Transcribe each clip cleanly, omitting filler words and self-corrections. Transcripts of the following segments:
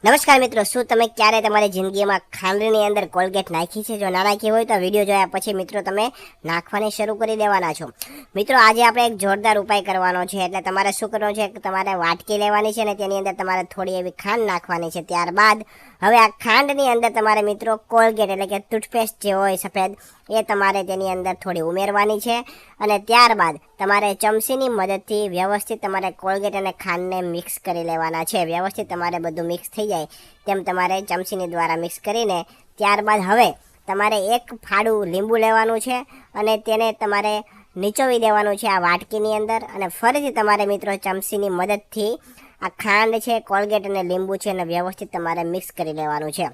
નમસ્કાર મિત્રો, શું તમે ક્યારે તમારી જિંદગીમાં ખાંડની અંદર કોલગેટ નાખી છે? જો ના નાખી હોય તો વિડીયો જોયા પછી મિત્રો તમે નાખવાની શરૂ કરી દેવાના છો. મિત્રો આજે આપણે એક જોરદાર ઉપાય કરવાનો છે. એટલે તમારે શું કરવાનું છે કે તમારે વાટકી લેવાની છે ને તેની અંદર તમારે થોડી એવી ખાંડ નાખવાની છે. ત્યારબાદ હવે આ ખાંડની અંદર તમારે મિત્રો કોલગેટ એટલે કે ટૂથપેસ્ટ જે હોય સફેદ એ તમારે તેની અંદર થોડી ઉમેરવાની છે. અને ત્યારબાદ તમારે ચમચીની મદદથી વ્યવસ્થિત તમારે કોલગેટ અને ખાંડને મિક્સ કરી લેવાના છે. વ્યવસ્થિત તમારે બધું મિક્સ થઈ જાય તેમ તમારે ચમચીની દ્વારા મિક્સ કરીને ત્યારબાદ હવે તમારે એક ફાડું લીંબુ લેવાનું છે અને તેને તમારે નીચોવી દેવાનું છે આ વાટકીની અંદર. અને ફરીથી તમારે મિત્રો ચમચીની મદદથી આ ખાંડ છે, કોલગેટ અને લીંબુ છે અને વ્યવસ્થિત તમારે મિક્સ કરી લેવાનું છે.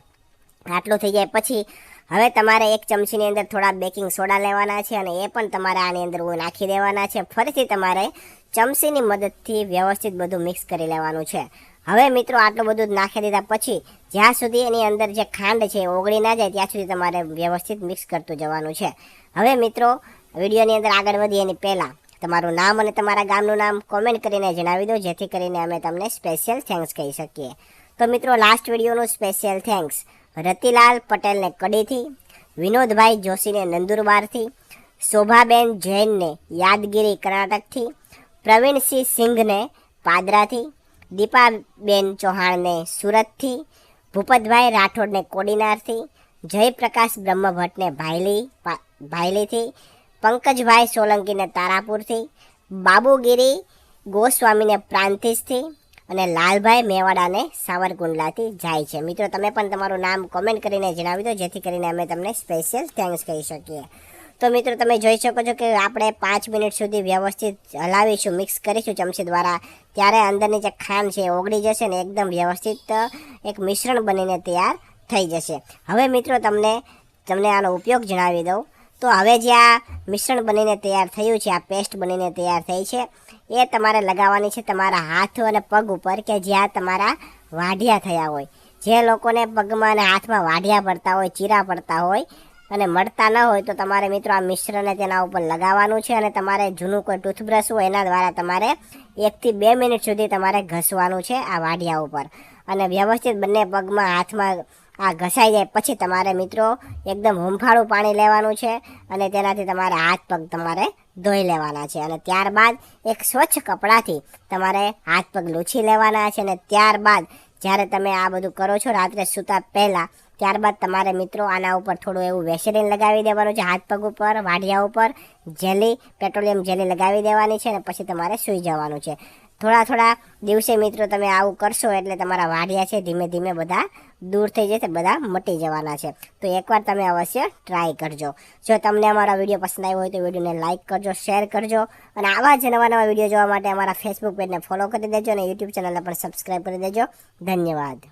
આટલું થઈ જાય પછી હવે તમારે એક ચમચીની અંદર થોડા બેકિંગ સોડા લેવાના છે અને એ પણ તમારે આની અંદર નાખી દેવાના છે. ફરીથી તમારે ચમચીની મદદથી વ્યવસ્થિત બધું મિક્સ કરી લેવાનું છે. હવે મિત્રો આટલું બધું નાખી દીધા પછી જ્યાં સુધી એની અંદર જે ખાંડ છે ઓગળી ના જાય ત્યાં સુધી તમારે વ્યવસ્થિત મિક્સ કરતું જવાનું છે. હવે મિત્રો વિડીયોની અંદર આગળ વધીએ એની પહેલાં તમારું નામ અને તમારા ગામનું નામ કોમેન્ટ કરીને જણાવી દો, જેથી કરીને અમે તમને સ્પેશિયલ થેન્ક્સ કહી શકીએ. તો મિત્રો લાસ્ટ વિડીયોનું સ્પેશિયલ થેન્ક્સ રતિલાલ પટેલને કડીથી, વિનોદભાઈ જોશીને નંદુરબારથી, શોભાબેન જૈનને યાદગીરી કર્ણાટકથી, પ્રવીણસિંહ સિંઘને પાદરાથી, દીપાબેન ચૌહાણને સુરતથી, ભૂપતભાઈ રાઠોડને કોડીનારથી, જયપ્રકાશ બ્રહ્મભટ્ટને ભાયલીથી, પંકજભાઈ સોલંકીને તારાપુરથી, બાબુગીરી ગોસ્વામીને પ્રાંતિજથી અને લાલભાઈ મેવાડાને સાવરકુંડલાથી જાય છે. મિત્રો તમે પણ તમારું નામ કોમેન્ટ કરીને જણાવી દો, જેથી કરીને અમે તમને સ્પેશિયલ થેન્ક્સ કહી શકીએ. તો મિત્રો તમે જોઈ શકો છો કે આપણે 5 મિનિટ સુધી વ્યવસ્થિત હલાવીશું, મિક્સ કરીશું ચમચી દ્વારા. ત્યારે અંદરની જે ખાંડ છે ઓગળી જશે ને એકદમ વ્યવસ્થિત એક મિશ્રણ બનીને તૈયાર થઈ જશે. હવે મિત્રો તમને આનો ઉપયોગ જણાવી દઉં. તો હવે જે આ મિશ્રણ બનીને તૈયાર થયું છે, આ પેસ્ટ બનીને તૈયાર થઈ છે, એ તમારે લગાવવાની છે તમારા હાથ અને પગ ઉપર કે જ્યાં તમારા વાઢિયા થયા હોય. જે લોકોને પગમાં અને હાથમાં વાઢિયા પડતા હોય, ચીરા પડતા હોય અને મળતા ન હોય તો તમારે મિત્રો આ મિશ્રણને તેના ઉપર લગાવવાનું છે. અને તમારે જૂનું કોઈ ટૂથબ્રશ હોય એના દ્વારા તમારે 1 થી 2 મિનિટ સુધી તમારે ઘસવાનું છે આ વાઢિયા ઉપર. અને વ્યવસ્થિત બંને પગમાં હાથમાં આ ઘસાઈ જાય પછી તમારે મિત્રો એકદમ હુંફાળું પાણી લેવાનું છે અને તેનાથી તમારે હાથ પગ તમારે ધોઈ લેવાના છે. અને ત્યારબાદ એક સ્વચ્છ કપડાથી તમારે હાથ પગ લૂછી લેવાના છે. અને ત્યારબાદ જ્યારે તમે આ બધું કરો છો રાત્રે સૂતા પહેલાં, ત્યારબાદ તમારે મિત્રો આના ઉપર થોડું એવું વેસલીન લગાવી દેવાનું છે, હાથ પગ ઉપર, વાઢિયા ઉપર જેલી, પેટ્રોલિયમ જેલી લગાવી દેવાની છે અને પછી તમારે સૂઈ જવાનું છે. થોડા દિવસે મિત્રો તમે આવું કરશો એટલે તમારા વાઢિયા છે ધીમે ધીમે બધા દૂર થઈ જશે, બધા મટી જવાના છે. તો એકવાર તમે અવશ્ય ટ્રાય કરજો. જો તમને અમારા વિડીયો પસંદ આવ્યો હોય તો વિડીયોને લાઇક કરજો, શેર કરજો અને આવા જ નવા વિડીયો જોવા માટે અમારા ફેસબુક પેજને ફોલો કરી દેજો અને યુટ્યુબ ચેનલને પણ સબસ્ક્રાઈબ કરી દેજો. ધન્યવાદ.